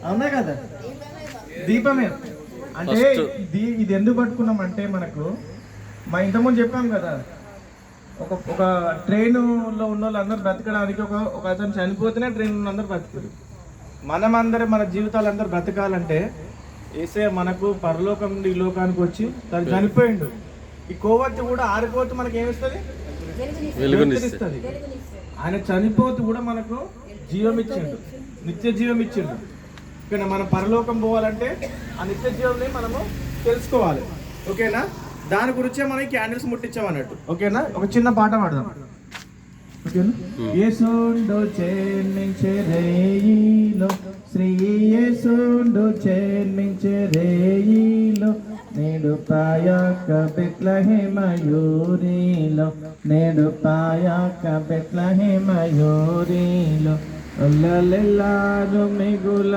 అవునా కదా? దీపమే. అంటే ఇది ఎందుకు పట్టుకున్నాం అంటే మనకు మా ఇంతకుముందు చెప్పాం కదా, ఒక ట్రైన్లో ఉన్న వాళ్ళందరూ బ్రతకడానికి ఒక అతను చనిపోతేనే ట్రైన్ ఉన్న అందరూ బ్రతుకుతారు. మనమందరం మన జీవితాలు అందరూ బ్రతకాలంటే ఏసే మనకు పరలోకం నుండి ఈ లోకానికి వచ్చి తను చనిపోయిండు. ఈ కొవ్వొత్తి కూడా ఆరిపోతూ మనకి ఏమిస్తుంది? వెలుగునిస్తుంది. ఆయన చనిపోతూ కూడా మనకు జీవం ఇచ్చిండు, నిత్య జీవం ఇచ్చిండు. ఓకేనా? మనం పరలోకం పోవాలంటే ఆ నిత్య జీవంని మనము తెలుసుకోవాలి. ఓకేనా? దాని గురించే మనం క్యాండిల్స్ ముట్టించామన్నట్టు. ఓకేనా? ఒక చిన్న పాట పాడదాం. ఓకేనా? యేసుండు జన్మించే రేయిలో, శ్రీ యేసుండు జన్మించే రేయిలో, నేడు పాయక బెత్లెహేమయూరిలో, నేడు పాయక బెత్లెహేమయూరిలో, గొల్లలెల్లారు మిగుల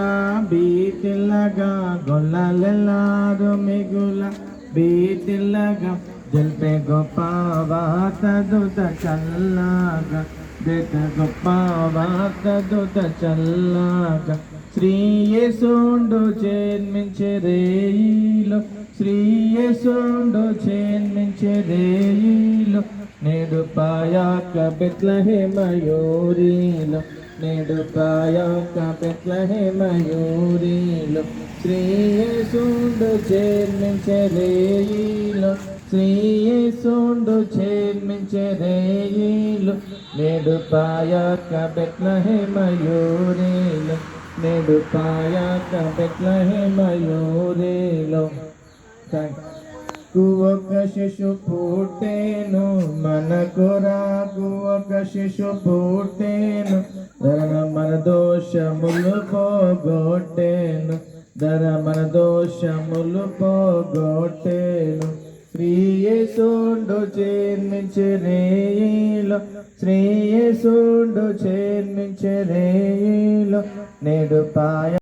బీతిల్లగా, గొల్లలెల్లారు మిగుల బీతిల్లగా, జల్పే గొప్ప వాత దూత చల్లగా, బేట గొప్ప వాత దూత చల్లగా, శ్రీ యేసుండు జన్మించే రేయిలో, శ్రీ యేసుండు జన్మించే రేయిలో, నేడు పాయక బెత్లెహేమయూరిలో, నేడు పాయక బెత్లెహేమయూరిలో, శ్రీ యేసుండు జన్మించే రేయిలో, శ్రీ యేసుండు జన్మించే రేయిలో, నేడు పాయక బెత్లెహేమయూరిలో, నేడు పాయక బెత్లెహేమయూరిలో. ఒక శిశు పుట్టేను, మన కొరకు ఒక శిశు పుట్టేను, మన దోషములు పోగొట్టేను, మన దోషములు పోగొట్టేను, శ్రీ యేసుండు జన్మించే రేయిలో, శ్రీ యేసుండు జన్మించే రేయిలో, నేడు పాయ